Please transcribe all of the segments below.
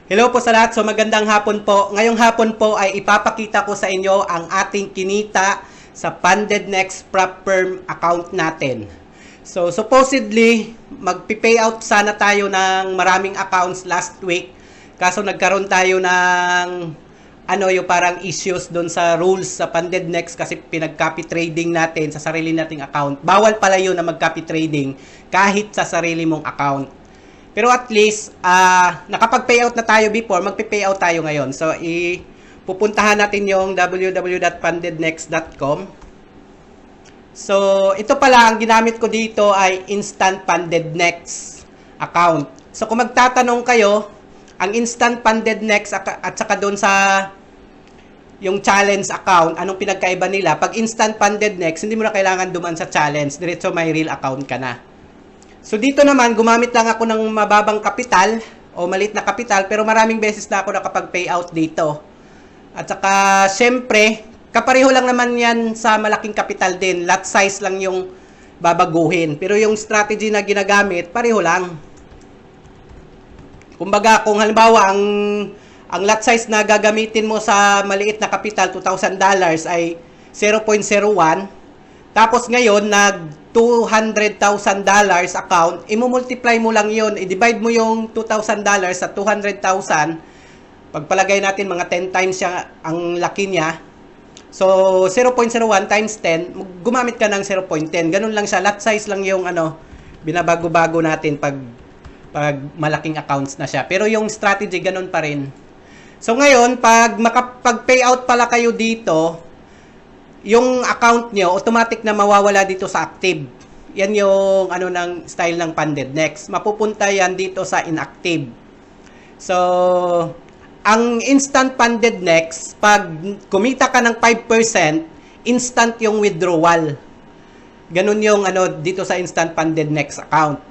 Hello po sa lahat. So magandang hapon po. Ngayong hapon po ay ipapakita ko sa inyo ang ating kinita sa Funded Next Prop Firm account natin. So supposedly, magpi-payout sana tayo ng maraming accounts last week. Kaso nagkaroon tayo ng yung parang issues doon sa rules sa Funded Next kasi pinag-copy trading natin sa sarili nating account. Bawal pala yun na mag-copy trading kahit sa sarili mong account. Pero at least, nakapag-payout na tayo before, magpe-payout tayo ngayon. So, pupuntahan natin yung www.fundednext.com. So, ito pala, ang ginamit ko dito ay Instant Funded Next account. So, kung magtatanong kayo, ang Instant Funded Next at saka doon sa yung challenge account, anong pinagkaiba nila? Pag Instant Funded Next, hindi mo na kailangan duman sa challenge. Diretso may real account ka na. So dito naman, gumamit lang ako ng mababang kapital o maliit na kapital pero maraming beses na ako nakapag-payout dito. At saka, syempre, kapareho lang naman yan sa malaking kapital din. Lot size lang yung babaguhin. Pero yung strategy na ginagamit, pareho lang. Kumbaga, kung halimbawa, ang lot size na gagamitin mo sa maliit na kapital, $2,000 ay 0.01. Tapos ngayon, $200,000 account, imumultiply mo lang yun. I-divide mo yung $2,000 sa 200,000. Pagpalagay natin, mga 10 times siya, ang laki niya. So, 0.01 times 10, gumamit ka ng 0.10. Ganun lang siya. Lot size lang yung binabago-bago natin pag malaking accounts na siya. Pero yung strategy, ganun pa rin. So, ngayon, pag makapag-payout pala kayo dito, yung account nyo, automatic na mawawala dito sa active. Yan yung ng style ng Funded Next. Mapupunta yan dito sa inactive. So, ang Instant Funded Next, pag kumita ka ng 5%, instant yung withdrawal. Ganun yung dito sa Instant Funded Next account.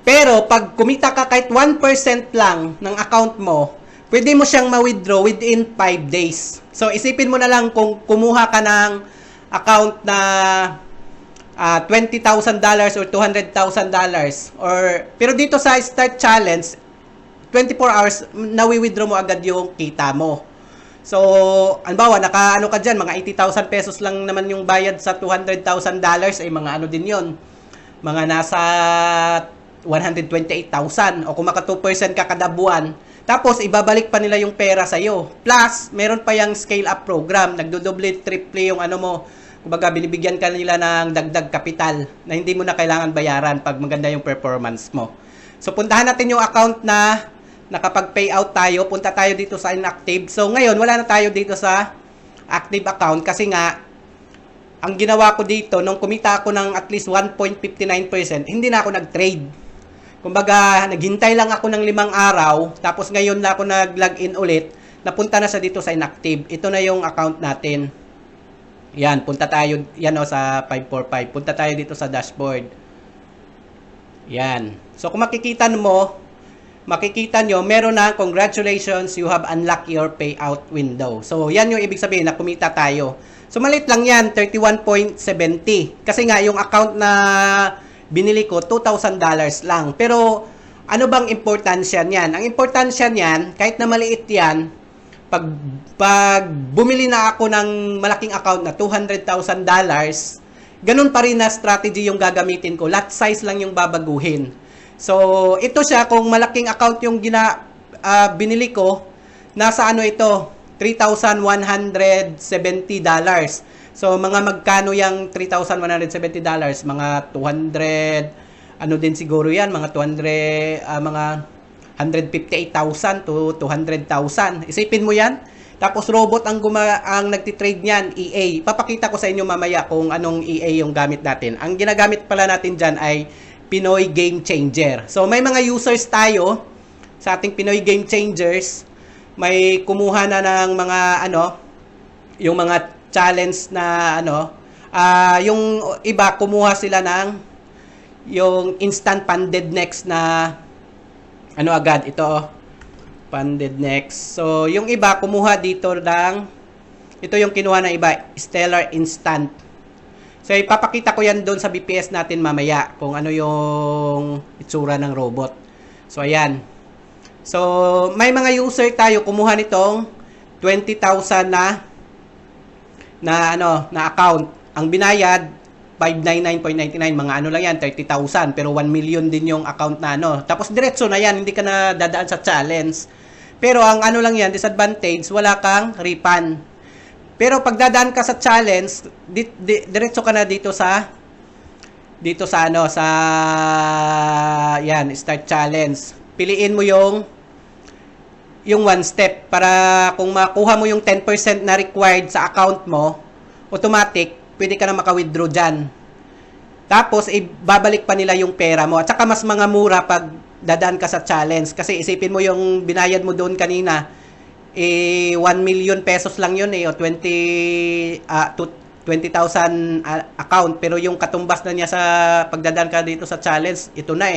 Pero, pag kumita ka kahit 1% lang ng account mo, pwede mo siyang ma-withdraw within 5 days. So, isipin mo na lang kung kumuha ka ng account na $20,000 or $200,000. Pero dito sa Start Challenge, 24 hours, nawi-withdraw mo agad yung kita mo. So, halimbawa, ka dyan, mga 80,000 pesos lang naman yung bayad sa $200,000, ay mga din yon, mga nasa 128,000. O kung maka 2% ka kada buwan, tapos, ibabalik pa nila yung pera sa'yo. Plus, meron pa yung scale-up program. Nagdodoble, triple yung mo. Kumbaga, binibigyan ka nila ng dagdag kapital na hindi mo na kailangan bayaran pag maganda yung performance mo. So, puntahan natin yung account na nakapag-payout tayo. Punta tayo dito sa inactive. So, ngayon, wala na tayo dito sa active account kasi nga, ang ginawa ko dito, nung kumita ako ng at least 1.59%, hindi na ako nag-trade. Kumbaga, naghintay lang ako ng 5 araw, tapos ngayon na ako nag-login ulit, napunta na siya dito sa inactive. Ito na yung account natin. Yan, punta tayo, sa 545. Punta tayo dito sa dashboard. Yan. So, kung makikita nyo, meron na, congratulations, you have unlocked your payout window. So, yan yung ibig sabihin na kumita tayo. So, maliit lang yan, 31.70. Kasi nga, yung account na binili ko, $2,000 lang. Pero, ano bang importansya niyan? Ang importansya niyan, kahit na maliit yan, pag bumili na ako ng malaking account na $200,000, ganun pa rin na strategy yung gagamitin ko. Lot size lang yung babaguhin. So, ito siya, kung malaking account yung binili ko, nasa ito, $3,170. So, mga magkano yung $3,170? Mga 200, din siguro yan, mga 158,000 to 200,000. Isipin mo yan. Tapos, robot ang nagtitrade niyan, EA. Papakita ko sa inyo mamaya kung anong EA yung gamit natin. Ang ginagamit pala natin dyan ay Pinoy Game Changer. So, may mga users tayo sa ating Pinoy Game Changers. May kumuha na ng mga, yung mga challenge na yung iba kumuha sila ng yung Instant Funded Next na agad ito Funded Next. So yung iba kumuha dito ito yung kinuha ng iba, Stellar Instant. So ipapakita ko yan doon sa BPS natin mamaya kung ano yung itsura ng robot. So ayan. So, may mga user tayo kumuha nitong 20,000 na account. Ang binayad 599.99, mga ano lang yan, 30,000, pero 1 million din yung account na ano. Tapos diretso na yan, hindi ka na dadaan sa challenge. Pero ang ano lang yan, disadvantage, wala kang refund. Pero pag dadaan ka sa challenge, diretso ka na dito sa ano, sa yan, start challenge. Piliin mo yung one step para kung makuha mo yung 10% na required sa account mo, automatic pwede ka na maka-withdraw dyan. Tapos, ibabalik pa nila yung pera mo. At saka mas mga mura pag dadaan ka sa challenge. Kasi isipin mo yung binayad mo doon kanina, 1 million pesos lang yun o 20,000 account. Pero yung katumbas na niya sa pagdadaan ka dito sa challenge, ito na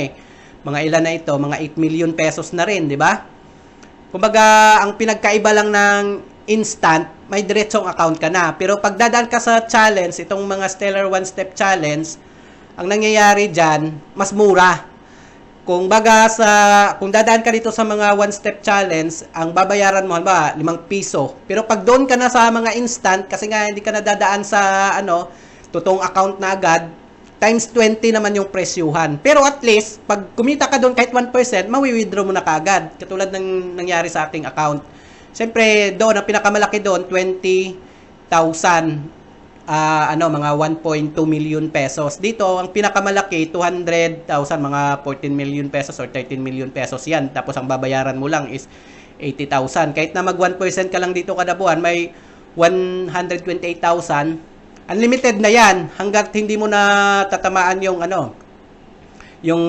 mga ilan na ito, mga 8 million pesos na rin, di ba? Kumbaga, ang pinagkaiba lang ng instant, may diretsong account ka na. Pero pag dadaan ka sa challenge, itong mga Stellar One Step Challenge, ang nangyayari dyan, mas mura. Kung dadaan ka dito sa mga one step challenge, ang babayaran mo, halimbawa, 5 piso. Pero pag doon ka na sa mga instant, kasi nga hindi ka na dadaan sa, totoong account na agad, times 20 naman yung presyuhan. Pero at least, pag kumita ka doon kahit 1%, mawi-withdraw mo na kaagad. Katulad ng nangyari sa ating account. Siyempre, doon, ang pinakamalaki doon, 20,000. Mga 1.2 million pesos. Dito, ang pinakamalaki, 200,000, mga 14 million pesos or 13 million pesos yan. Tapos, ang babayaran mo lang is 80,000. Kahit na mag 1% ka lang dito kada buwan, may 128,000. Unlimited na yan hanggat hindi mo na tatamaan yung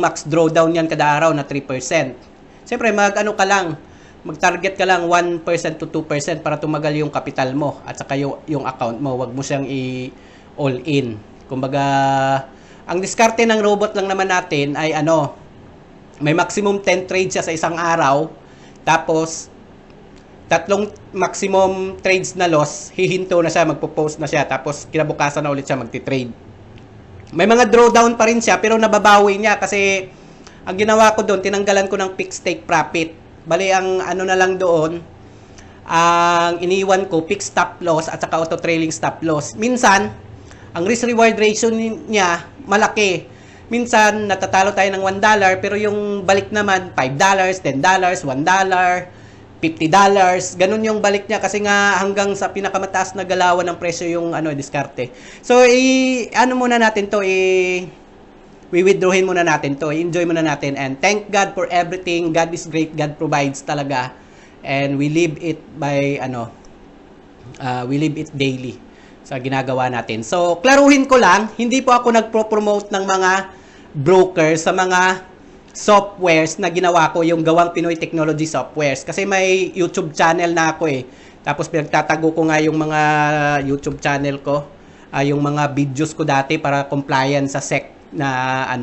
max drawdown yan kada araw na 3%. Siyempre, mag-target ka lang 1% to 2% para tumagal yung capital mo at saka yung account mo. Wag mo siyang i-all in. Kumbaga, ang diskarte ng robot lang naman natin ay may maximum 10 trades siya sa isang araw. Tapos, 3 maximum trades na loss, hihinto na siya, magpo-post na siya. Tapos, kinabukasan na ulit siya magti-trade. May mga drawdown pa rin siya pero nababawi niya kasi ang ginawa ko doon, tinanggalan ko ng fixed take profit. Bali, ang na lang doon, ang iniwan ko, fixed stop loss at saka auto-trailing stop loss. Minsan, ang risk-reward ratio niya, malaki. Minsan, natatalo tayo ng $1, pero yung balik naman, $5, $10, $1, $50. Ganun yung balik niya kasi nga hanggang sa pinakamataas na galawan ng presyo yung diskarte. So, muna natin to, withdrawin muna natin to, enjoy muna natin, and thank God for everything. God is great, God provides talaga, and we live it we live it daily sa ginagawa natin. So, klaruhin ko lang, hindi po ako nagpo-promote ng mga brokers sa mga softwares na ginawa ko, yung Gawang Pinoy Technology Softwares, kasi may YouTube channel na ako tapos pinagtatago ko nga yung mga YouTube channel ko, yung mga videos ko dati para compliant sa SEC na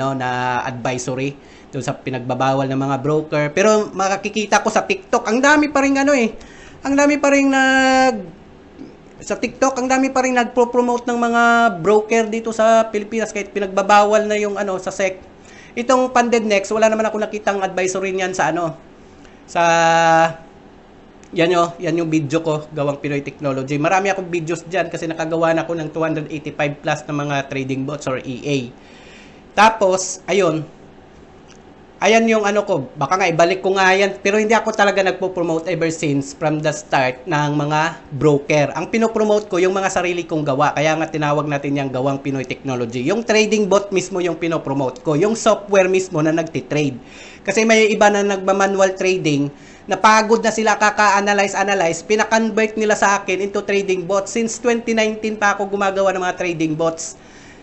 advisory doon sa pinagbabawal ng mga broker. Pero makikita ko sa TikTok, ang dami pa ring sa TikTok, ang dami pa ring nagpo-promote ng mga broker dito sa Pilipinas kahit pinagbabawal na yung sa SEC. Itong Funded Next, wala naman ako nakitang advisory niyan sa yan yung video ko, Gawang Pinoy Technology. Marami akong videos diyan kasi nakagawa na ako ng 285 plus na mga trading bots or EA. Tapos, ayan yung ko, baka nga ibalik ko nga yan, pero hindi ako talaga nagpo-promote ever since from the start ng mga broker. Ang pinopromote ko, yung mga sarili kong gawa, kaya nga tinawag natin yung Gawang Pinoy Technology. Yung trading bot mismo yung pinopromote ko, yung software mismo na nagtitrade. Kasi may iba na nagma-manual trading, napagod na sila kaka-analyze, pinakonvert nila sa akin into trading bots. Since 2019 pa ako gumagawa ng mga trading bots.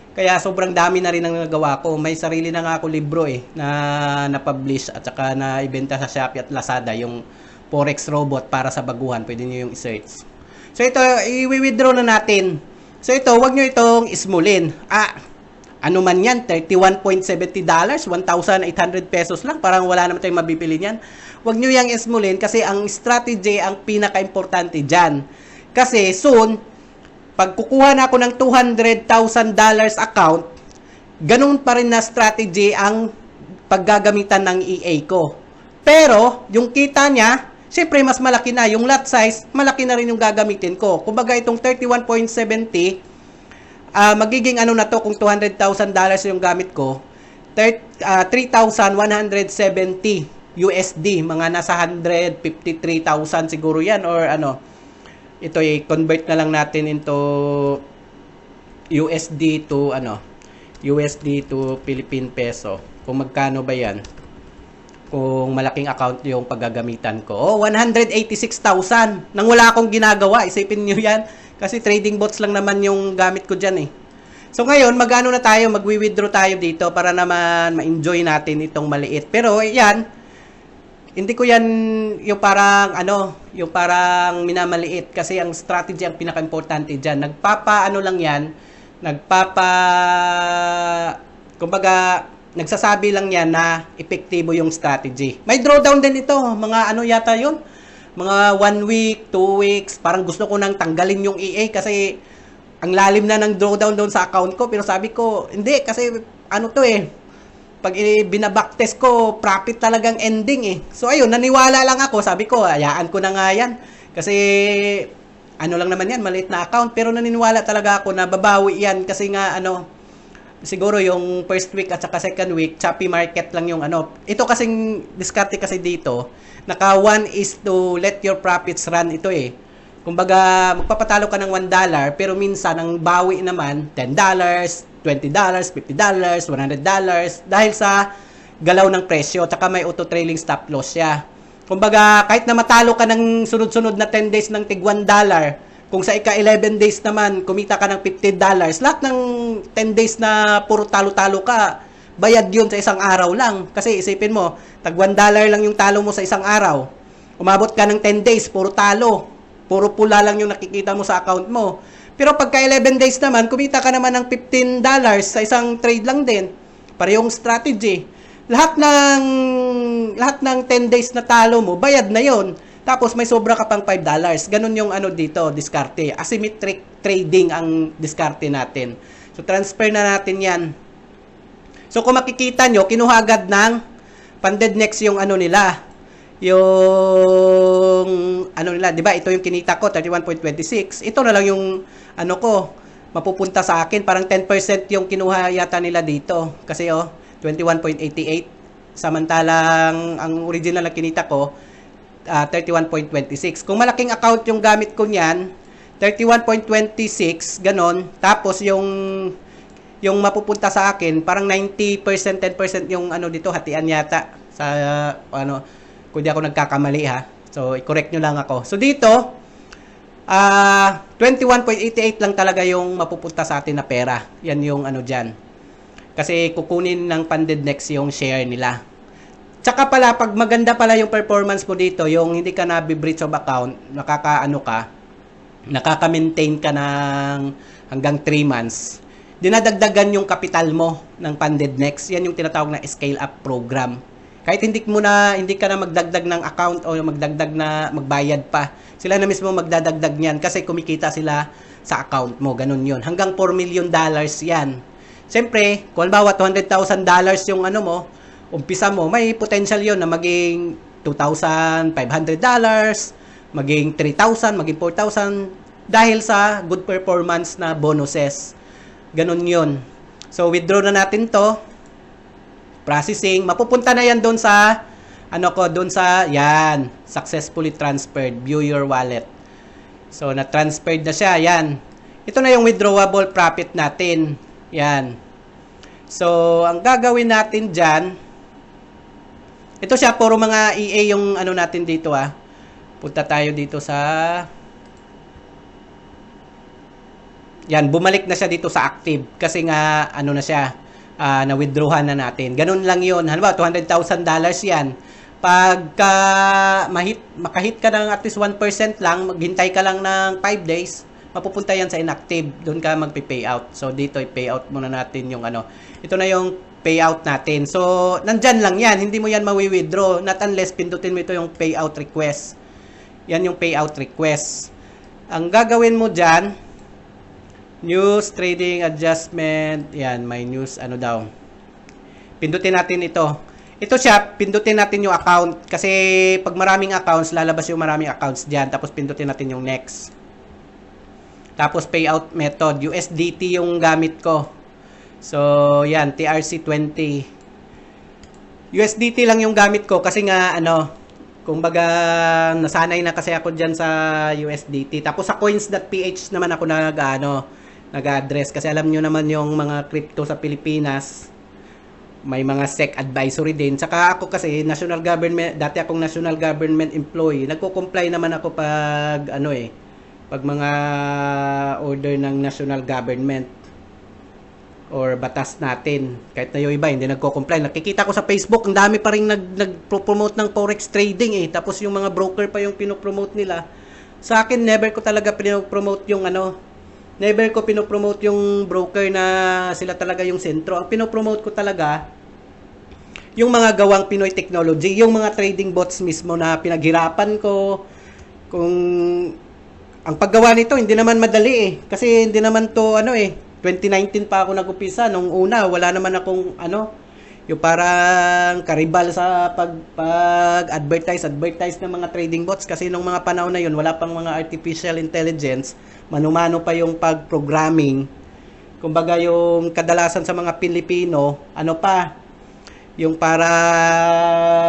Kaya sobrang dami na rin ang nagawa ko. May sarili na nga ako libro na na-publish at saka na-ibenta sa Shopee at Lazada, yung Forex Robot para sa baguhan. Pwede nyo yung i-search. So ito, i-withdraw na natin. So ito, wag nyo itong ismulin. Ano man yan, $31.70, 1,800 pesos lang. Parang wala naman tayong mabibili niyan. Wag nyo yung ismulin kasi ang strategy ang pinaka-importante dyan. Kasi soon, pag kukuha na ako ng $200,000 account, ganun pa rin na strategy ang paggagamitan ng EA ko. Pero, yung kita niya, syempre mas malaki na. Yung lot size, malaki na rin yung gagamitin ko. Kumbaga itong 31.70, magiging ano na to kung $200,000 yung gamit ko, 3,170 USD. Mga nasa 153,000 siguro yan or ano. Ito i-convert na lang natin into USD to ano, USD to Philippine peso. Kung magkano ba yan? Kung malaking account yung paggagamitan ko. 186,000. Nang wala akong ginagawa. Isipin nyo yan. Kasi trading bots lang naman yung gamit ko dyan eh. So ngayon, magano na tayo, magwi-withdraw tayo dito para naman ma-enjoy natin itong maliit. Pero yan, hindi ko yan yung parang ano, yung parang minamaliit. Kasi ang strategy ang pinaka-importante dyan. Nagpapa ano lang yan, kumbaga, nagsasabi lang yan na epektibo yung strategy. May drawdown din ito. Mga ano yata yun? Mga 1 week, 2 weeks. Parang gusto ko nang tanggalin yung EA kasi ang lalim na ng drawdown doon sa account ko. Pero sabi ko, hindi. Kasi ano to eh. Pag binabacktest ko, profit talagang ending eh. So ayun, naniwala lang ako. Sabi ko, hayaan ko na nga yan. Kasi ano lang naman yan, maliit na account. Pero naniniwala talaga ako na babawi yan. Kasi nga ano, siguro yung first week at saka second week, choppy market lang yung ano. Ito kasing diskarte kasi dito, naka 1 is to let your profits run ito eh. Kumbaga, magpapatalo ka ng $1, pero minsan ang bawi naman, $10, $20, $50, $100 dahil sa galaw ng presyo, at saka may auto-trailing stop loss siya. Kumbaga, kahit na matalo ka ng sunod-sunod na 10 days ng tig $1, kung sa ika-11 days naman, kumita ka ng $50, lahat ng 10 days na puro talo-talo ka, bayad yun sa isang araw lang. Kasi isipin mo, tag $1 lang yung talo mo sa isang araw. Umabot ka ng 10 days, puro talo. Puro pula lang yung nakikita mo sa account mo. Pero pagka 11 days naman, kumita ka naman ng $15 sa isang trade lang din. Parehong strategy. Lahat ng 10 days na talo mo, bayad na yon. Tapos may sobra ka pang $5. Ganun yung ano dito, diskarte. Asymmetric trading ang diskarte natin. So transfer na natin yan. So kung makikita nyo, kinuha agad ng funded next yung ano nila. Yung ano nila, 'di ba? Ito yung kinita ko, 31.26. Ito na lang yung ano ko, mapupunta sa akin. Parang 10% yung kinuha yata nila dito. Kasi 21.88. Samantalang ang original na kinita ko 31.26. Kung malaking account yung gamit ko niyan, 31.26, ganon. Tapos yung mapupunta sa akin, parang 90%, 10% yung ano dito, hatian yata sa ano, kung di ako nagkakamali ha. So, i-correct nyo lang ako. So, dito, 21.88 lang talaga yung mapupunta sa atin na pera. Yan yung ano dyan. Kasi kukunin ng funded next yung share nila. Tsaka pala, pag maganda pala yung performance mo dito, yung hindi ka na-breach of account, nakaka-maintain ka ng hanggang 3 months, dinadagdagan yung kapital mo ng funded next. Yan yung tinatawag na scale up program. Kahit hindi ka na magdagdag ng account o magdagdag na magbayad pa, sila na mismo magdadagdag niyan kasi kumikita sila sa account mo. Ganun yun. Hanggang $4 million yan. Siyempre, kung halimbawa $200,000 yung ano mo, umpisa mo, may potential yon na maging $2,500, maging $3,000, maging $4,000 dahil sa good performance na bonuses. Ganun yon. So, withdraw na natin to. Processing. Mapupunta na yan doon sa yan, successfully transferred. View your wallet. So, na-transferred na siya. Yan. Ito na yung withdrawable profit natin. Yan. So, ang gagawin natin dyan, ito siya, puro mga EA yung ano natin dito ah. Punta tayo dito sa yan, bumalik na siya dito sa active kasi nga ano na siya, na-withdrawhan na natin. Ganun lang yun. Halimbawa, $200,000 yan. Pagka makahit ka ng at least 1% lang, maghintay ka lang ng 5 days, mapupunta yan sa inactive. Doon ka magpi-payout. So, dito i-payout muna natin yung ano. Ito na yung payout natin. So, nandyan lang yan. Hindi mo yan mawi-withdraw. Not unless pindutin mo ito yung payout request. Yan yung payout request. Ang gagawin mo dyan, news, trading, adjustment. Yan, may news, ano daw. Pindutin natin ito. Ito siya, pindutin natin yung account. Kasi pag maraming accounts, lalabas yung maraming accounts dyan. Tapos pindutin natin yung next. Tapos payout method. USDT yung gamit ko. So, yan. TRC20. USDT lang yung gamit ko. Kasi nga, kumbaga, nasanay na kasi ako dyan sa USDT. Tapos sa coins.ph naman ako nag-address. Kasi alam nyo naman yung mga crypto sa Pilipinas. May mga SEC advisory din. Saka ako kasi national government, dati akong national government employee. Nagko-comply naman ako pag pag mga order ng national government or batas natin. Kahit na yung iba hindi nagko-comply. Nakikita ko sa Facebook, ang dami pa ring nag-promote ng forex trading Tapos yung mga broker pa yung pinopromote nila. Sa akin never ko talaga pinopromote yung never ko pinopromote yung broker na sila talaga yung sentro. Ang pinopromote ko talaga, yung mga gawang Pinoy technology, yung mga trading bots mismo na pinaghirapan ko. Kung ang paggawa nito, hindi naman madali Kasi hindi naman to 2019 pa ako nag-upisa. Nung una, wala naman akong yung parang karibal sa pag-advertise ng mga trading bots. Kasi nung mga panahon na yun, wala pang mga artificial intelligence. Mano-mano pa yung pag-programming. Kumbaga yung kadalasan sa mga Pilipino, yung parang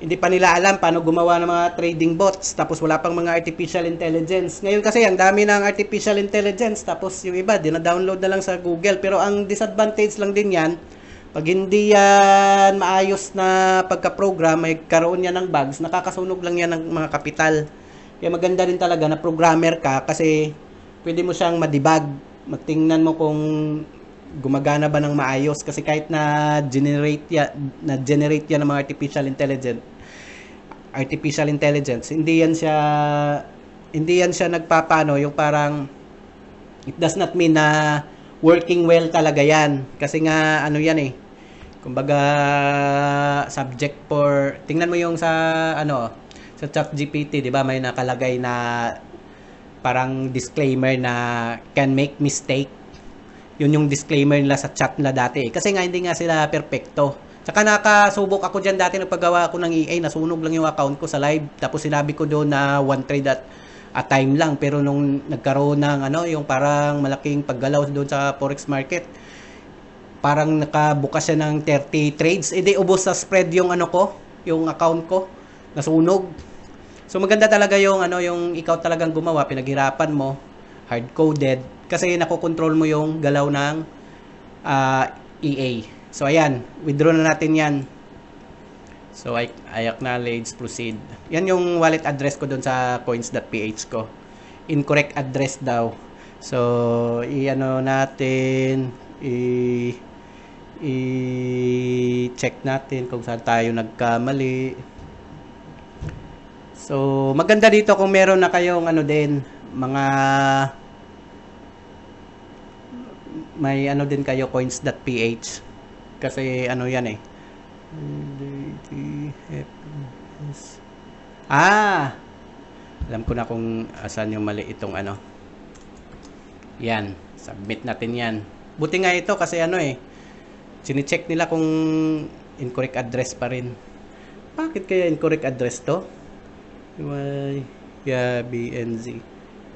hindi pa nila alam paano gumawa ng mga trading bots. Tapos wala pang mga artificial intelligence. Ngayon kasi ang dami ng artificial intelligence. Tapos yung iba, dina-download na lang sa Google. Pero ang disadvantage lang din yan, pag hindi yan maayos na pagka-program, may karoon yan ng bugs, nakakasunog lang yan ng mga kapital. Kaya maganda rin talaga na programmer ka kasi pwede mo siyang madebug. Magtingnan mo kung gumagana ba ng maayos kasi kahit na-generate yan ng mga artificial intelligence, hindi yan siya nagpapano, yung parang it does not mean na working well talaga yan. Kasi nga kumbaga subject for, tingnan mo yung sa sa ChatGPT, 'di ba? May nakalagay na parang disclaimer na can make mistake. Yun yung disclaimer nila sa chat nila dati. Kasi nga hindi nga sila perpekto. Saka nakasubok ako diyan dati nagpagawa ako ng EA, nasunog lang yung account ko sa live. Tapos sinabi ko doon na one trade at a time lang. Pero nung nagkaroon ng yung parang malaking paggalaw doon sa forex market, parang nakabukas siya ng 30 trades. Di ubos sa spread yung yung account ko. Nasunog. So maganda talaga yung yung ikaw talagang gumawa, pinaghirapan mo, hard-coded kasi nakokontrol mo yung galaw ng EA. So ayan, withdraw na natin 'yan. So I acknowledge, proceed. Yan yung wallet address ko doon sa coins.ph ko. Incorrect address daw. So natin i-check natin kung saan tayo nagkamali. So, maganda dito kung meron na kayong mga may din kayo coins.ph kasi yan alam ko na kung asan yung mali itong yan, submit natin yan. Buti nga ito kasi sine-check nila kung incorrect address pa rin. Bakit kaya incorrect address to? BNZ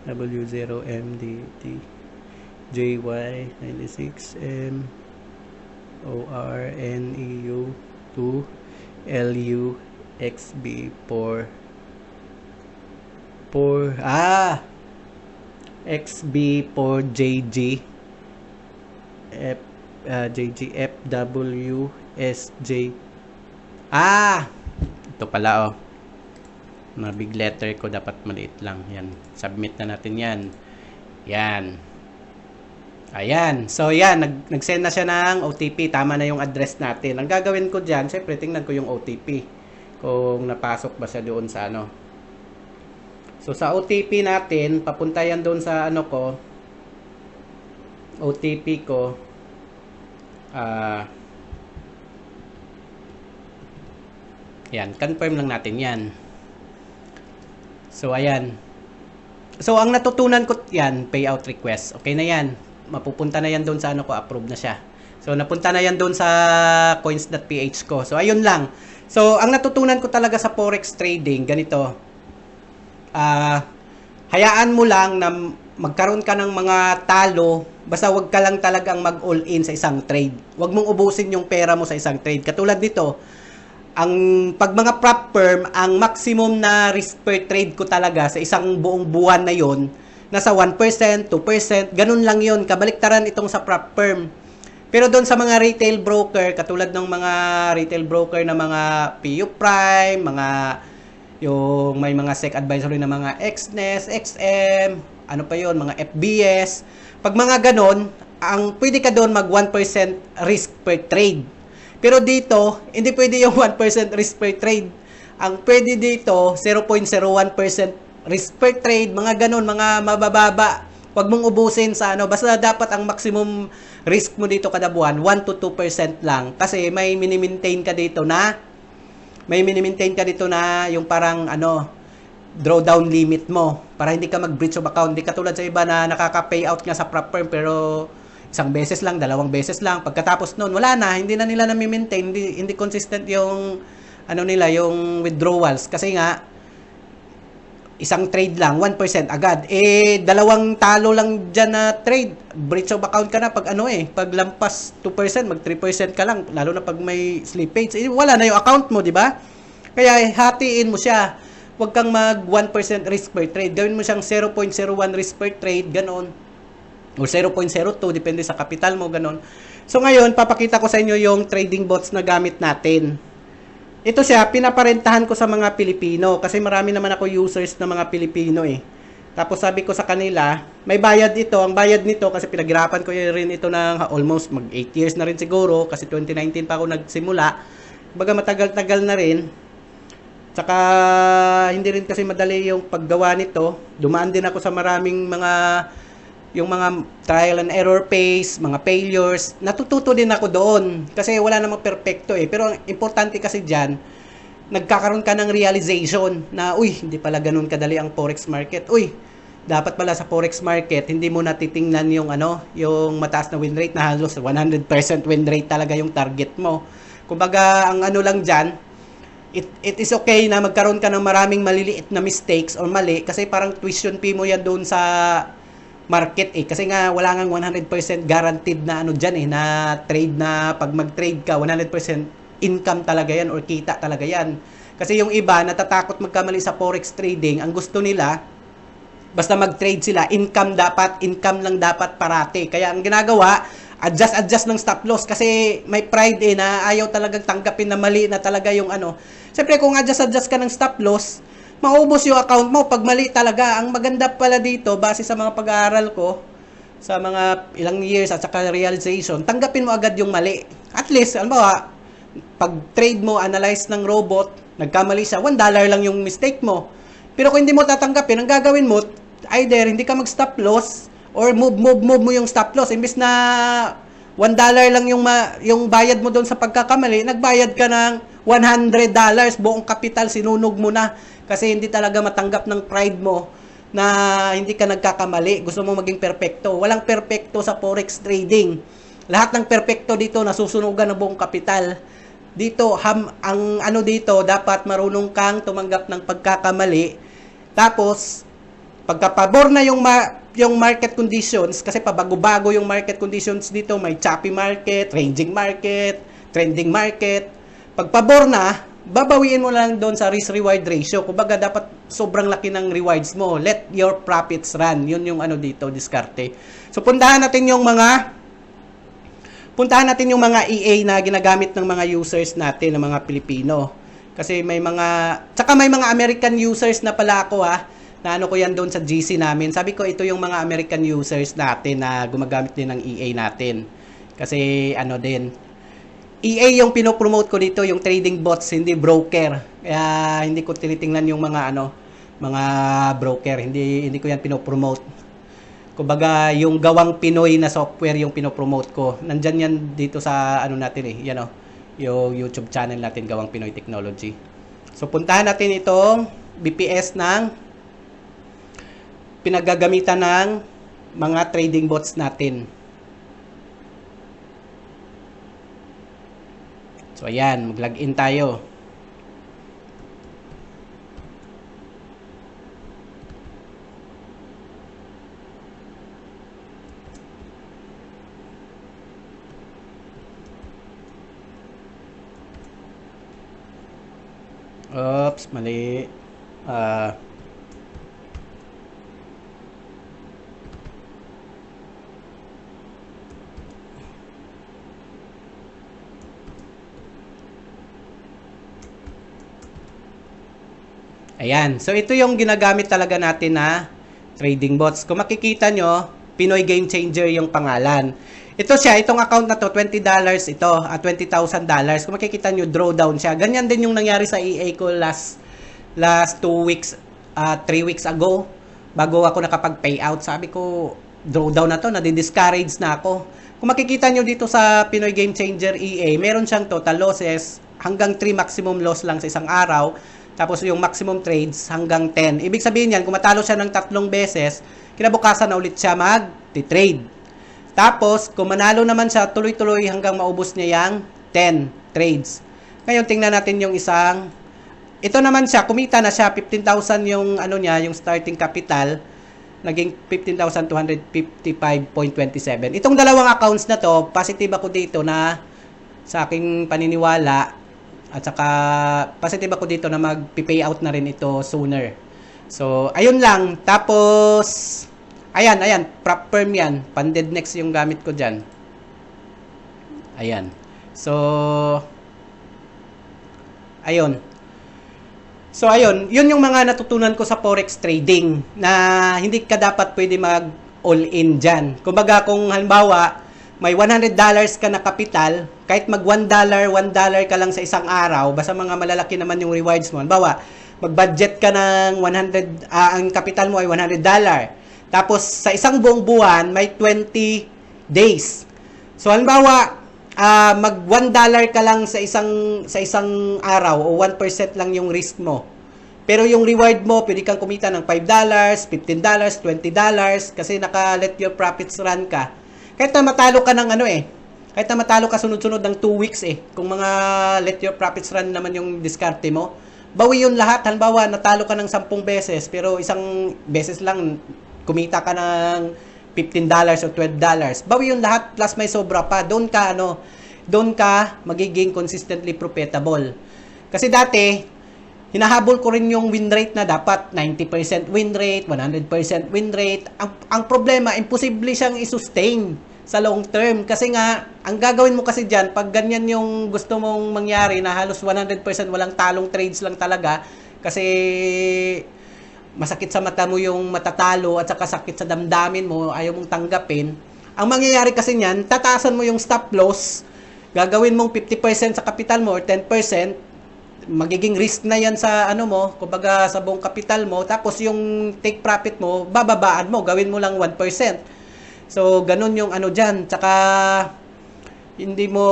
W0MDT JY96M ORNEU 2 LUXB4 XB4JG JGFWSJ ito pala na big letter ko, dapat maliit lang. Yan, submit na natin yan. Yan. Ayan. So yan, nag-send na siya ng OTP. Tama na yung address natin. Ang gagawin ko dyan, syempre tingnan ko yung OTP kung napasok ba siya doon sa So sa OTP natin, papunta yan doon sa OTP ko. Yan, confirm lang natin yan. So, ayan. So, ang natutunan ko yan, payout request. Okay na yan. Mapupunta na yan doon sa ko, approve na siya. So, napunta na yan doon sa coins.ph ko. So, ayun lang. So, ang natutunan ko talaga sa forex trading, ganito. Hayaan mo lang na magkaroon ka ng mga talo, basta wag ka lang talagang mag-all-in sa isang trade. Wag mong ubusin yung pera mo sa isang trade. Katulad dito, pag mga prop firm, ang maximum na risk per trade ko talaga sa isang buong buwan na yon, nasa 1%, 2%, ganun lang yon. Kabaliktaran itong sa prop firm. Pero doon sa mga retail broker, katulad ng mga retail broker na mga PU Prime, yung may mga SEC advisory na mga XNES, XM, ano pa yon, mga FBS. Pag mga ganon, pwede ka doon mag 1% risk per trade. Pero dito, hindi pwede yung 1% risk per trade. Ang pwede dito, 0.01% risk per trade, mga ganon, mga mabababa. Huwag mong ubusin sa basta dapat ang maximum risk mo dito kada buwan, 1 to 2% lang. Kasi may mini-maintain ka dito na yung parang drawdown limit mo para hindi ka mag-breach of account. Hindi katulad sa iba na nakaka-payout nga sa prop firm pero isang beses lang, dalawang beses lang. Pagkatapos noon, wala na, hindi na nila na-maintain, hindi consistent yung yung withdrawals kasi nga isang trade lang, 1% agad. Dalawang talo lang dyan na trade. Breach of account ka na pag pag lampas 2%, mag 3% ka lang. Lalo na pag may slippage. Wala na yung account mo, di ba? Kaya hatiin mo siya. Huwag kang mag 1% risk per trade. Gawin mo siyang 0.01 risk per trade, ganon. O 0.02, depende sa capital mo, ganon. So ngayon, papakita ko sa inyo yung trading bots na gamit natin. Ito siya, pinaparentahan ko sa mga Pilipino kasi marami naman ako users na mga Pilipino Tapos sabi ko sa kanila, may bayad ito. Ang bayad nito kasi pinaghirapan ko rin ito ng almost mag 8 years na rin siguro kasi 2019 pa ako nagsimula. Baga matagal-tagal na rin. Tsaka hindi rin kasi madali yung paggawa nito. Dumaan din ako sa maraming yung mga trial and error phase, mga failures, natututo din ako doon kasi wala namang perfecto pero ang importante kasi diyan nagkakaroon ka ng realization na hindi pala ganoon kadali ang forex market. Dapat pala sa forex market hindi mo natitingnan yung yung mataas na win rate na halos 100% win rate talaga yung target mo. Kumbaga ang lang diyan, it is okay na magkaroon ka ng maraming maliliit na mistakes or mali kasi parang tuition fee mo yan doon sa market kasi nga wala ngang 100% guaranteed na diyan na trade na pag mag-trade ka 100% income talaga yan or kita talaga yan. Kasi yung iba natatakot magkamali sa forex trading, ang gusto nila basta mag-trade sila, income lang dapat parati. Kaya ang ginagawa, adjust ng stop loss kasi may pride na ayaw talagang tanggapin na mali na talaga yung Siyempre kung adjust ka ng stop loss, maubos yung account mo pag mali talaga. Ang maganda pala dito, base sa mga pag-aaral ko, sa mga ilang years at saka realization, tanggapin mo agad yung mali. At least, pag trade mo, analyze ng robot, nagkamali siya, $1 lang yung mistake mo. Pero kung hindi mo tatanggapin, ang gagawin mo, either hindi ka mag-stop loss, or move mo yung stop loss. Imbis na $1 lang yung bayad mo doon sa pagkakamali, nagbayad ka ng $100, buong kapital sinunog mo na kasi hindi talaga matanggap ng pride mo na hindi ka nagkakamali. Gusto mo maging perpekto. Walang perpekto sa forex trading. Lahat ng perpekto dito nasusunugan ng buong kapital. Dito dito dapat marunong kang tumanggap ng pagkakamali. Tapos pagkapabor na yung market conditions kasi pabago-bago yung market conditions dito, may choppy market, ranging market, trending market. Pagpabor na, babawiin mo lang doon sa risk-reward ratio. Kumbaga, dapat sobrang laki ng rewards mo. Let your profits run. Yun yung disto, diskarte. So, puntahan natin yung mga EA na ginagamit ng mga users natin, ng mga Pilipino. Kasi may mga American users na pala ako na ko yan doon sa GC namin. Sabi ko, ito yung mga American users natin na gumagamit din ng EA natin. Kasi din, EA yung pinopromote ko dito, yung trading bots, hindi broker. Kaya hindi ko tinitingnan yung mga broker. Hindi ko yan pinopromote. Kumbaga, yung gawang Pinoy na software yung pinopromote ko. Nandyan yan dito sa natin yung YouTube channel natin, Gawang Pinoy Technology. So, puntahan natin itong BPS ng pinagagamitan ng mga trading bots natin. So, ayan, mag-login tayo. Oops, mali. Ayan. So, ito yung ginagamit talaga natin na trading bots. Kung makikita nyo, Pinoy Game Changer yung pangalan. Ito siya, itong account na to, $20 ito, $20,000. Kung makikita nyo, drawdown siya. Ganyan din yung nangyari sa EA ko last 2 weeks, 3 weeks ago. Bago ako nakapag-payout, sabi ko, drawdown na to, nadi-discourage na ako. Kung makikita nyo dito sa Pinoy Game Changer EA, meron siyang total losses, hanggang 3 maximum loss lang sa isang araw. Tapos yung maximum trades hanggang 10. Ibig sabihin yan, kung matalo siya ng 3 beses, kinabukasan na ulit siya mag-trade. Tapos, kung manalo naman siya, tuloy-tuloy hanggang maubos niya yung 10 trades. Ngayon, tingnan natin yung isang. Ito naman siya, kumita na siya, 15,000 yung ano niya, yung starting capital. Naging 15,255.27. Itong dalawang accounts na to, positive ako dito na sa aking paniniwala. At saka, positive ako dito na mag-payout na rin ito sooner. So, ayun lang. Tapos, ayan, prop firm yan. Funded next yung gamit ko dyan. Ayan. So, ayun. So, ayun. Yun yung mga natutunan ko sa forex trading na hindi ka dapat pwede mag-all-in dyan. Kumbaga, kung halimbawa, may $100 ka na kapital, kahit mag $1 ka lang sa isang araw, basta mga malalaki naman yung rewards mo. Halimbawa, mag-budget ka ng 100, ang kapital mo ay $100. Tapos, sa isang buong buwan, may 20 days. So, halimbawa, mag $1 ka lang sa isang araw o 1% lang yung risk mo. Pero yung reward mo, pwede kang kumita ng $5, $15, $20 kasi naka-let your profits run ka. Kahit na matalo ka ng kahit na matalo ka sunod-sunod ng 2 weeks kung mga let your profits run naman yung diskarte mo, bawi yun lahat. Halimbawa, natalo ka ng 10 beses, pero isang beses lang kumita ka ng $15 o $12. Bawi yun lahat, plus may sobra pa. Doon ka magiging consistently profitable. Kasi dati, hinahabol ko rin yung win rate na dapat 90% win rate, 100% win rate. Ang problema, imposible siyang i-sustain sa long term. Kasi nga, ang gagawin mo kasi dyan, pag ganyan yung gusto mong mangyari na halos 100% walang talong trades lang talaga, kasi masakit sa mata mo yung matatalo at saka sakit sa damdamin mo, ayaw mong tanggapin. Ang mangyayari kasi niyan, tataasan mo yung stop loss, gagawin mong 50% sa capital mo or 10%, magiging risk na yan sa kumbaga sa buong capital mo, tapos yung take profit mo, bababaan mo, gawin mo lang 1%. So, ganun yung dyan. Tsaka, hindi mo,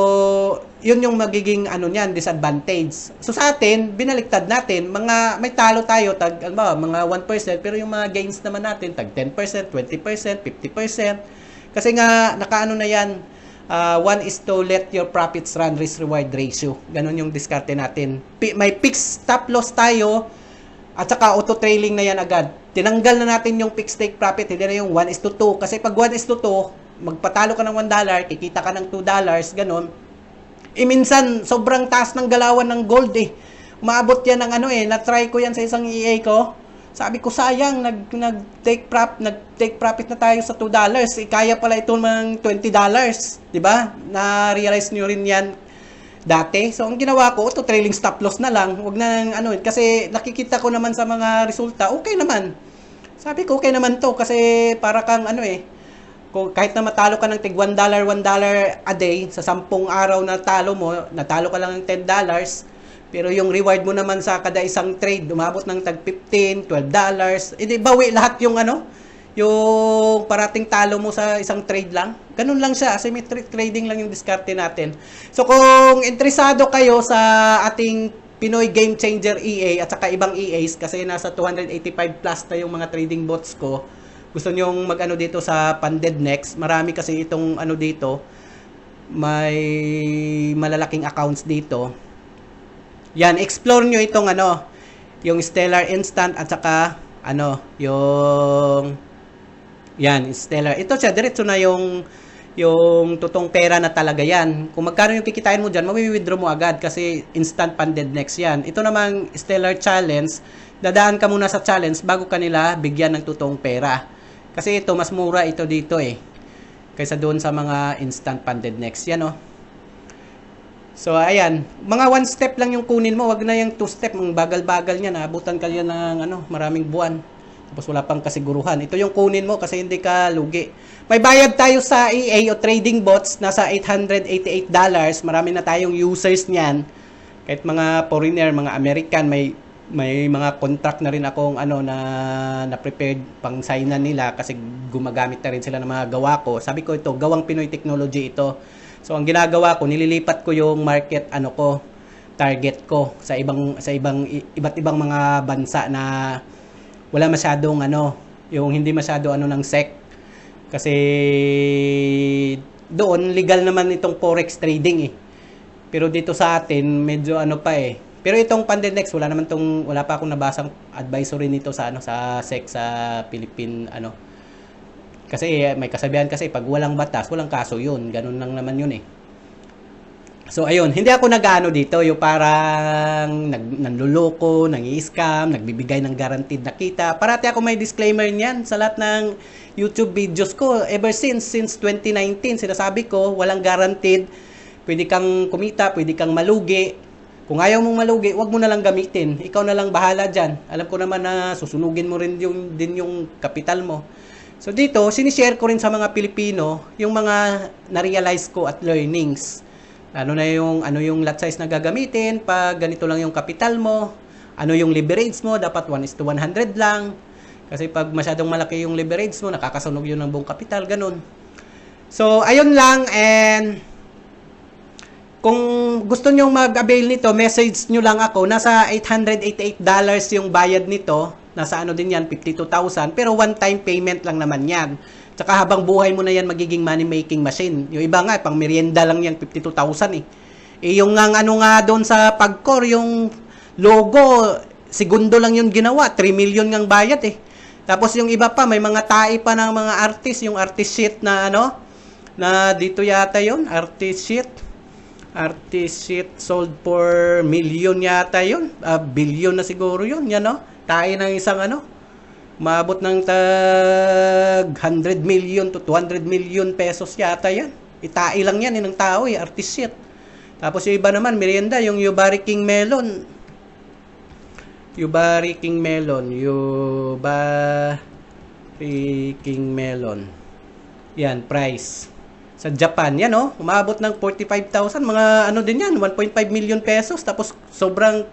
yun yung magiging disadvantage. So, sa atin, binaliktad natin, may talo tayo, mga 1%, pero yung mga gains naman natin, tag 10%, 20%, 50%. Kasi nga, na yan, 1 is to let your profits run risk-reward ratio. Ganun yung diskarte natin. May fixed stop loss tayo at saka auto-trailing na yan agad. Tinanggal na natin yung fixed take profit, hindi na yung 1 is to 2. Kasi pag 1 is to 2, magpatalo ka ng $1, kikita ka ng $2, ganun. Minsan, sobrang taas ng galawan ng gold Umaabot yan ng na-try ko yan sa isang EA ko. Sabi ko, sayang, nag-take profit na tayo sa $2. Kaya pala ito ng $20. Diba? Na-realize nyo rin yan dati. So, ang ginawa ko, trailing stop loss na lang. Huwag na kasi nakikita ko naman sa mga resulta, okay naman. Sabi ko, okay naman to. Kasi para kang kung kahit na matalo ka ng tig $1 a day, sa 10 araw na natalo ka lang ng $10, pero yung reward mo naman sa kada isang trade, umabot ng tag $15, $12, edi bawi lahat yung yung parating talo mo sa isang trade lang. Ganun lang siya, asymmetric trading lang yung diskarte natin. So kung interesado kayo sa ating Pinoy Game Changer EA at saka ibang EAs, kasi nasa 285 plus na yung mga trading bots ko, gusto nyong dito sa Funded Next, marami kasi itong dito, may malalaking accounts dito. Yan, explore nyo itong ano, yung Stellar Instant at saka ano, yung yan, Stellar. Ito siya, diretso na yung totoong pera na talaga yan. Kung magkano yung kikitain mo dyan, mawi-withdraw mo agad kasi instant funded next yan. Ito namang Stellar Challenge, dadaan ka muna sa challenge bago kanila bigyan ng totoong pera. Kasi ito, mas mura ito dito eh. Kaysa doon sa mga instant funded next. Yan oh. So, ayan. Mga 1 step lang yung kunin mo. Wag na yung 2 step. Ang bagal-bagal niya. Naabutan ka yan ng ano, maraming buwan. Tapos wala pang kasiguruhan. Ito yung kunin mo kasi hindi ka lugi. May bayad tayo sa EA o trading bots. Nasa $888. Marami na tayong users niyan. Kahit mga foreigner, mga American, may mga contract na rin akong ano na prepared pang signan nila kasi gumagamit na rin sila ng mga gawa ko. Sabi ko ito, gawang Pinoy technology ito. So ang ginagawa ko, nililipat ko yung market ano ko, target ko sa iba't ibang mga bansa na wala masyadong ano, yung hindi masyado ano ng SEC. Kasi doon legal naman itong forex trading eh. Pero dito sa atin medyo ano pa eh. Pero itong Pandenex wala pa akong nabasang advisory nito sa ano sa SEC sa Philippine ano. Kasi may kasabihan kasi pag walang batas, walang kaso 'yun. Ganun lang naman 'yun eh. So ayun, hindi ako nag-ano dito, yung parang nanluloko, nangi-scam, nagbibigay ng guaranteed na kita. Parati ako may disclaimer niyan sa lahat ng YouTube videos ko. Ever since 2019, sinasabi ko, walang guaranteed. Pwede kang kumita, pwede kang malugi. Kung ayaw mong malugi, wag mo na lang gamitin. Ikaw na lang bahala dyan. Alam ko naman na susunugin mo rin din yung kapital mo. So dito, sinishare ko rin sa mga Pilipino yung mga na-realize ko at learnings. Ano yung lot size na gagamitin pag ganito lang yung kapital mo. Ano yung leverage mo, dapat 1:100 lang. Kasi pag masyadong malaki yung leverage mo, nakakasunog yun ng buong kapital, ganun. So, ayun lang and kung gusto nyo mag-avail nito, message nyo lang ako. Nasa $888 yung bayad nito. Nasa ano din yan, 52,000. Pero one-time payment lang naman yan. Tsaka habang buhay mo na yan, magiging money-making machine. Yung iba nga, pang merienda lang yan, 52,000 eh. Eh yung nga, ano nga doon sa Pagcor, yung logo, segundo lang yung ginawa. 3 million ngang bayad eh. Tapos yung iba pa, may mga tae pa ng mga artist. Yung artist sheet na ano, na dito yata yon artist sheet. Artist sheet sold for million yata yun. Billion na siguro yun. Yan no? Tayo ng isang ano. Maabot ng tag 100 million to 200 million pesos yata yan. Itai lang yan ng tao eh. Artist sheet. Tapos yung iba naman, merienda. Yung Yubari King Melon. Yubari King Melon. Yubari King Melon. Yan, price. Sa Japan, yan oh, umabot ng 45,000, mga ano din yan, 1.5 million pesos, tapos sobrang,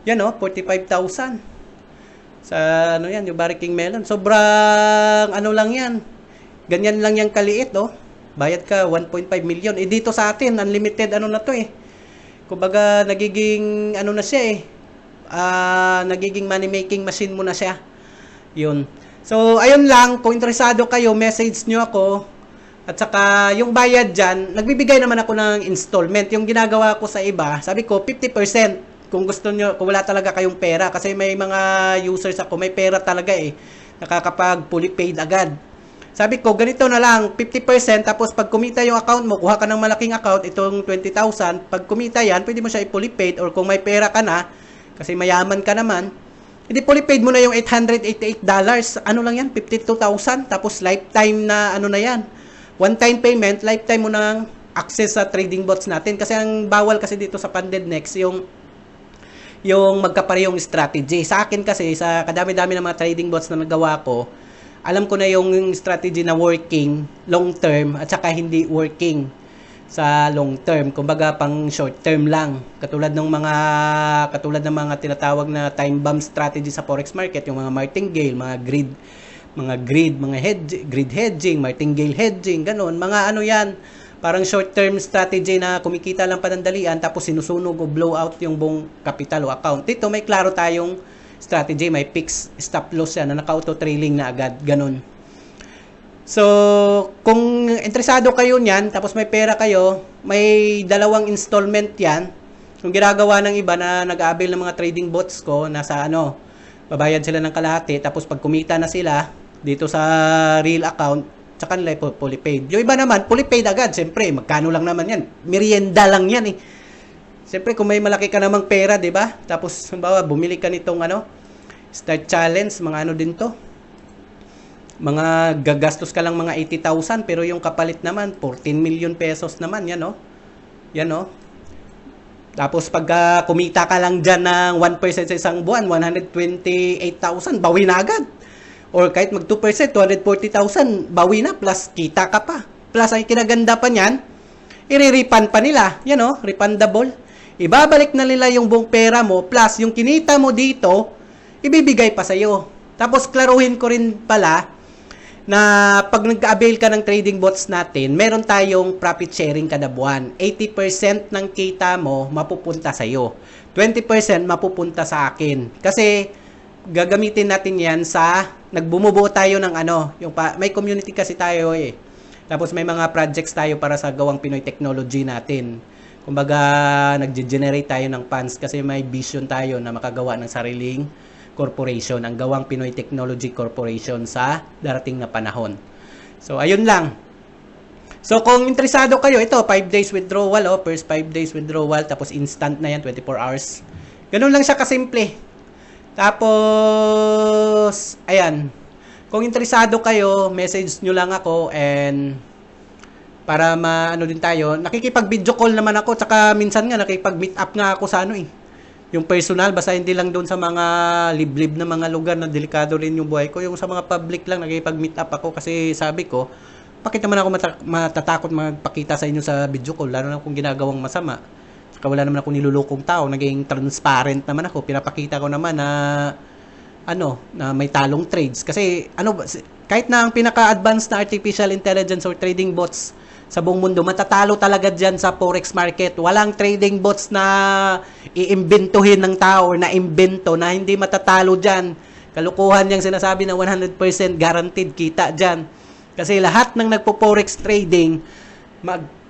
yan oh, 45,000. Sa ano yan, yung Barry King Melon, sobrang ano lang yan, ganyan lang yung kaliit oh, bayad ka 1.5 million, eh dito sa atin, unlimited ano na to eh, kumbaga nagiging ano na siya eh, nagiging money making machine mo na siya, yun. So, ayun lang, kung interesado kayo, message nyo ako. At saka, yung bayad dyan, nagbibigay naman ako ng installment. Yung ginagawa ko sa iba, sabi ko, 50%. Kung gusto nyo, kung wala talaga kayong pera. Kasi may mga users ako, may pera talaga eh. Nakakapag fully paid agad. Sabi ko, ganito na lang, 50%. Tapos, pag kumita yung account mo, kuha ka ng malaking account, itong 20,000. Pag kumita yan, pwede mo siya i-fully paid. Or kung may pera ka na, kasi mayaman ka naman, hindi fully paid mo na yung $888. Ano lang yan? 52,000. Tapos, lifetime na ano na yan. One-time payment, lifetime mo ng access sa trading bots natin. Kasi ang bawal kasi dito sa Pandenex, yung magkaparehong strategy. Sa akin kasi, sa kadami-dami ng mga trading bots na nagawa ko, alam ko na yung strategy na working, long term, at saka hindi working sa long term. Kumbaga, pang short term lang. Katulad ng mga tinatawag na time bomb strategy sa forex market, yung mga martingale, mga grid, grid hedging, martingale hedging, ganun. Mga ano yan, parang short-term strategy na kumikita lang panandalian tapos sinusunog o blow out yung buong capital o account. Dito may klaro tayong strategy, may fixed stop loss yan na naka-auto trailing na agad, ganun. So, kung interesado kayo niyan, tapos may pera kayo, may 2 installment yan. Kung ginagawa ng iba na nag-aabil ng mga trading bots ko, nasa babayad sila ng kalahati, tapos pag kumita na sila, dito sa real account, tsaka nila fully paid. Yung iba naman, fully paid agad. Siyempre, magkano lang naman yan? Merienda lang yan eh. Siyempre, kung may malaki ka namang pera, di ba? Tapos, halimbawa, bumili ka nitong Start Challenge, mga din to. Mga gagastos ka lang mga 80,000 pero yung kapalit naman 14 million pesos naman yan yan tapos pag kumita ka lang dyan ng 1% sa isang buwan 128,000 bawi na agad or kahit mag 2% 240,000 bawi na plus kita ka pa plus ay kinaganda pa niyan i-refund pa nila yan refundable ibabalik na nila yung buong pera mo plus yung kinita mo dito ibibigay pa sa'yo tapos klaruhin ko rin pala na pag nag-avail ka ng trading bots natin, meron tayong profit sharing kada buwan. 80% ng kita mo mapupunta sa iyo. 20% mapupunta sa akin. Kasi gagamitin natin 'yan sa nagbumubuo tayo ng may community kasi tayo eh. Tapos may mga projects tayo para sa gawang Pinoy technology natin. Kumbaga nagge-generate tayo ng funds kasi may vision tayo na makagawa ng sariling corporation, ang gawang Pinoy Technology Corporation sa darating na panahon. So, ayun lang. So, kung interesado kayo, ito, 5 days withdrawal, first 5 days withdrawal, tapos instant na yan, 24 hours. Ganun lang siya kasimple. Tapos, ayan. Kung interesado kayo, message nyo lang ako and para din tayo. Nakikipag-video call naman ako, tsaka minsan nga, nakikipag-meet up nga ako sa yung personal, basta hindi lang doon sa mga liblib na mga lugar na delikado rin yung buhay ko. Yung sa mga public lang, nakikipag-meet up ako kasi sabi ko, bakit naman ako matatakot magpakita sa inyo sa video call, lalo na kung ginagawang masama. Saka wala naman ako nilulukong tao, naging transparent naman ako. Pinapakita ko naman na na may talong trades. Kasi kahit na ang pinaka-advanced na artificial intelligence or trading bots sa buong mundo, matatalo talaga dyan sa forex market. Walang trading bots na iimbentuhin ng tao or na-imbento na hindi matatalo dyan. Kalukuhan yung sinasabi na 100% guaranteed kita dyan. Kasi lahat ng nagpo-forex trading,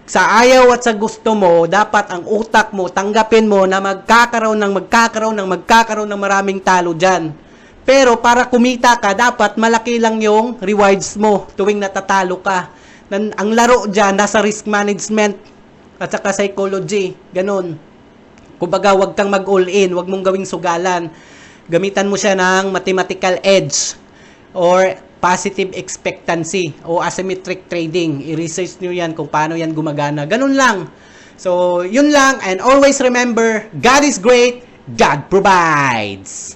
sa ayaw at sa gusto mo, dapat ang utak mo, tanggapin mo na magkakaroon ng maraming talo dyan. Pero para kumita ka, dapat malaki lang yung rewards mo tuwing natatalo ka. Ang laro dyan, nasa risk management at saka psychology. Ganon. Kumbaga, wag kang mag-all in. Wag mong gawing sugalan. Gamitan mo siya ng mathematical edge or positive expectancy o asymmetric trading. I-research nyo yan kung paano yan gumagana. Ganon lang. So, yun lang. And always remember, God is great. God provides.